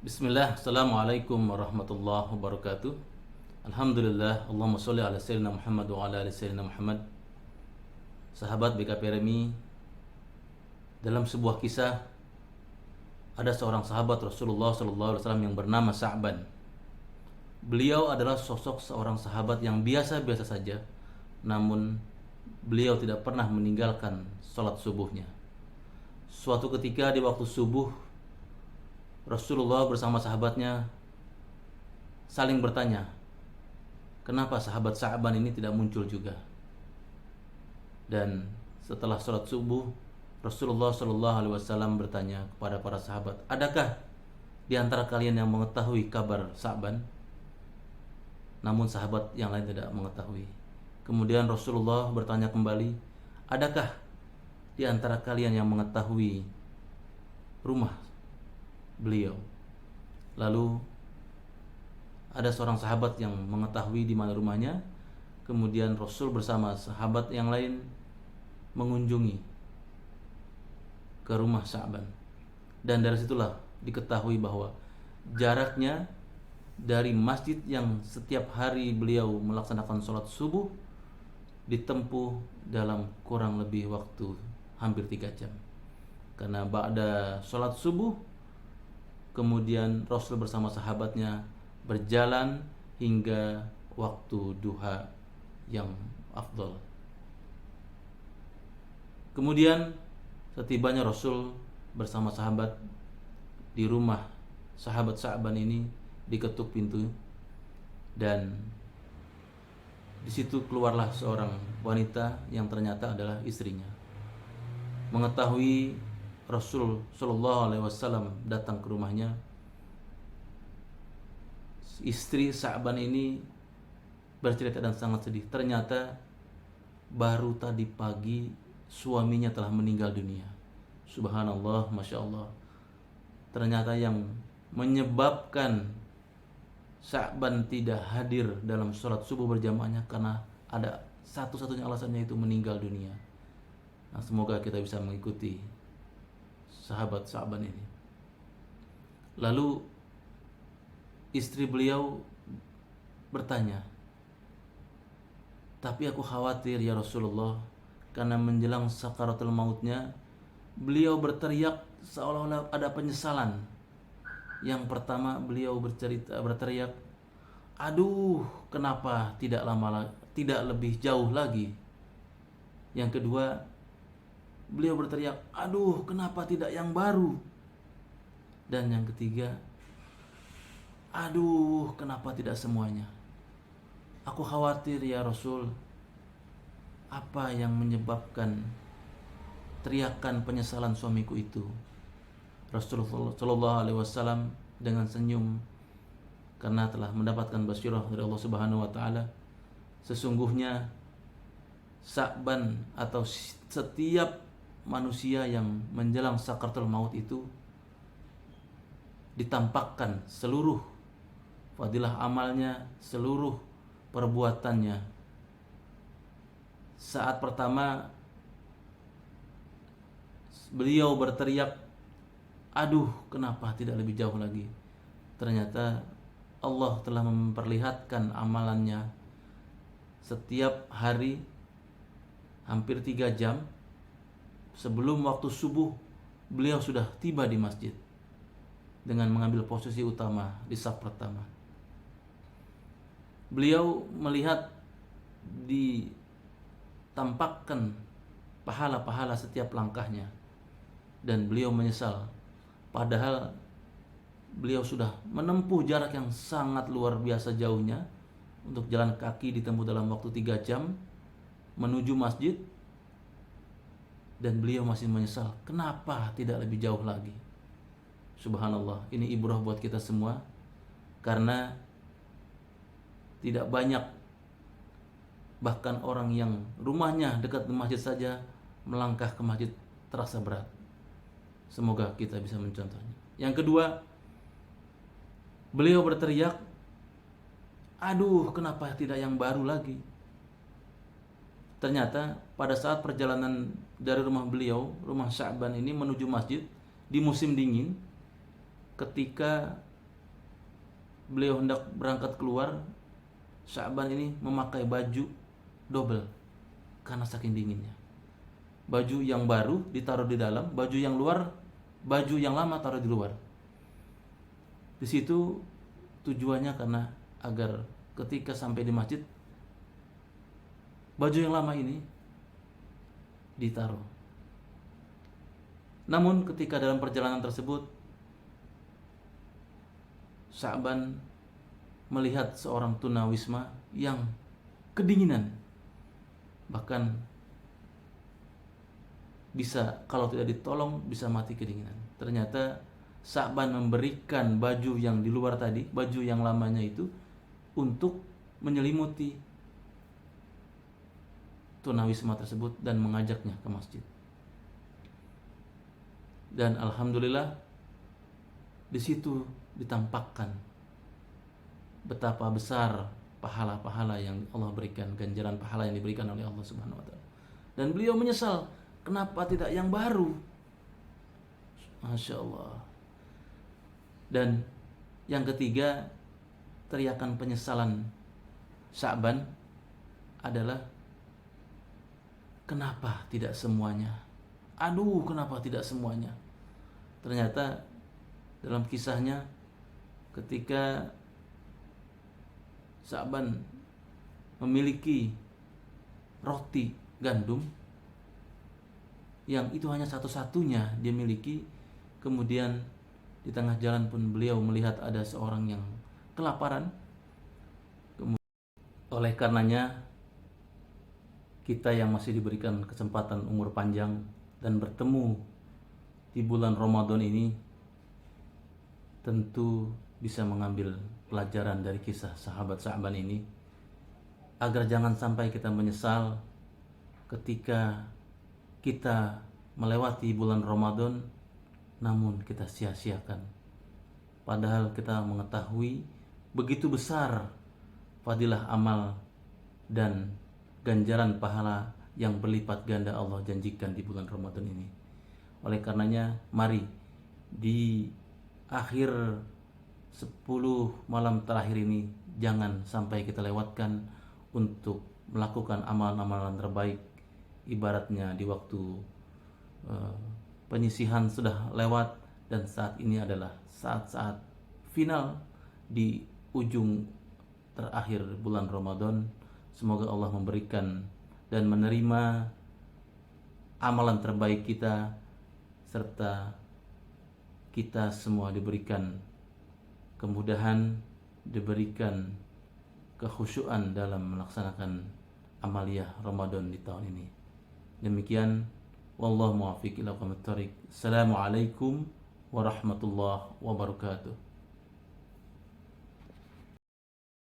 Bismillah, Assalamualaikum warahmatullahi wabarakatuh. Alhamdulillah, Allahumma sholli ala sayyidina Muhammad wa ala ali sayyidina Muhammad. Sahabat BKP Remi, dalam sebuah kisah ada seorang sahabat Rasulullah SAW yang bernama Sa'ban. Beliau adalah sosok seorang sahabat yang biasa-biasa saja, namun beliau tidak pernah meninggalkan sholat subuhnya. Suatu ketika di waktu subuh, Rasulullah bersama sahabatnya saling bertanya, kenapa sahabat Sa'ban ini tidak muncul juga? Dan setelah sholat subuh, Rasulullah SAW bertanya kepada para sahabat, adakah di antara kalian yang mengetahui kabar Sa'ban? Namun sahabat yang lain tidak mengetahui. Kemudian Rasulullah bertanya kembali, adakah di antara kalian yang mengetahui rumah beliau? Lalu ada seorang sahabat yang mengetahui di mana rumahnya. Kemudian Rasul bersama sahabat yang lain mengunjungi ke rumah Sa'ban. Dan dari situlah diketahui bahwa jaraknya dari masjid yang setiap hari beliau melaksanakan sholat subuh ditempuh dalam kurang lebih waktu hampir 3 jam. Karena ba'da sholat subuh, kemudian Rasul bersama sahabatnya berjalan hingga waktu duha yang afdal. Kemudian setibanya Rasul bersama sahabat di rumah sahabat Sa'ban ini, diketuk pintu dan di situ keluarlah seorang wanita yang ternyata adalah istrinya. Mengetahui Rasul Shallallahu Alaihi Wasallam datang ke rumahnya, istri Sa'ban ini bercerita dan sangat sedih. Ternyata baru tadi pagi suaminya telah meninggal dunia. Subhanallah, Masya Allah. Ternyata yang menyebabkan Sa'ban tidak hadir dalam sholat subuh berjamaahnya karena ada satu-satunya alasannya, itu meninggal dunia. Nah, semoga kita bisa mengikuti sahabat Sa'ban ini. Lalu istri beliau bertanya, tapi aku khawatir ya Rasulullah, karena menjelang sakaratul mautnya beliau berteriak seolah-olah ada penyesalan. Yang pertama beliau berteriak, aduh kenapa tidak lebih jauh lagi. Yang kedua beliau berteriak, aduh kenapa tidak yang baru. Dan yang ketiga, aduh kenapa tidak semuanya. Aku khawatir ya Rasul, apa yang menyebabkan teriakan penyesalan suamiku itu. Rasulullah Shallallahu Alaihi Wasallam dengan senyum, karena telah mendapatkan basyirah dari Allah Subhanahu Wa Taala, sesungguhnya Sa'ban atau setiap manusia yang menjelang sakaratul maut itu ditampakkan seluruh fadilah amalnya, seluruh perbuatannya. Saat pertama beliau berteriak, aduh kenapa tidak lebih jauh lagi. Ternyata Allah telah memperlihatkan amalannya. Setiap hari hampir 3 jam sebelum waktu subuh beliau sudah tiba di masjid dengan mengambil posisi utama di saf pertama. Beliau melihat ditampakkan pahala-pahala setiap langkahnya dan beliau menyesal, padahal beliau sudah menempuh jarak yang sangat luar biasa jauhnya. Untuk jalan kaki ditempuh dalam waktu 3 jam menuju masjid, dan beliau masih menyesal, kenapa tidak lebih jauh lagi. Subhanallah, ini ibrah buat kita semua, karena tidak banyak, bahkan orang yang rumahnya dekat masjid saja melangkah ke masjid terasa berat. Semoga kita bisa mencontohnya. Yang kedua, beliau berteriak, aduh kenapa tidak yang baru lagi. Ternyata pada saat perjalanan dari rumah beliau, rumah Sa'ban ini menuju masjid di musim dingin, ketika beliau hendak berangkat keluar, Sya'ban ini memakai baju double karena saking dinginnya. Baju yang baru ditaruh di dalam, baju yang lama taruh di luar. Di situ tujuannya karena agar ketika sampai di masjid, baju yang lama ini ditaruh. Namun ketika dalam perjalanan tersebut, Sya'ban melihat seorang tunawisma yang kedinginan, bahkan bisa kalau tidak ditolong bisa mati kedinginan. Ternyata Sya'ban memberikan baju yang di luar tadi, baju yang lamanya itu, untuk menyelimuti tunawisma tersebut dan mengajaknya ke masjid. Dan alhamdulillah di situ ditampakkan betapa besar pahala-pahala yang Allah berikan, ganjaran pahala yang diberikan oleh Allah Subhanahu wa taala. Dan beliau menyesal, kenapa tidak yang baru? Masya Allah. Dan yang ketiga, teriakan penyesalan Sya'ban adalah, kenapa tidak semuanya? Aduh, kenapa tidak semuanya? Ternyata dalam kisahnya, ketika Sya'ban memiliki roti gandum yang itu hanya satu-satunya dia miliki, kemudian di tengah jalan pun beliau melihat ada seorang yang kelaparan. Oleh karenanya, kita yang masih diberikan kesempatan umur panjang dan bertemu di bulan Ramadan ini, tentu bisa mengambil pelajaran dari kisah sahabat Sya'ban ini, agar jangan sampai kita menyesal ketika kita melewati bulan Ramadan namun kita sia-siakan. Padahal kita mengetahui begitu besar fadilah amal dan ganjaran pahala yang berlipat ganda Allah janjikan di bulan Ramadan ini. Oleh karenanya, mari di akhir 10 malam terakhir ini jangan sampai kita lewatkan untuk melakukan amalan-amalan terbaik. Ibaratnya di waktu penyisihan sudah lewat dan saat ini adalah saat-saat final di ujung terakhir bulan Ramadan. Semoga Allah memberikan dan menerima amalan terbaik kita, serta kita semua diberikan kemudahan, diberikan kekhusyuan dalam melaksanakan amaliyah Ramadan di tahun ini. Demikian, wallahu muwaffiq ila aqwamit thoriq. Assalamualaikum warahmatullahi wabarakatuh.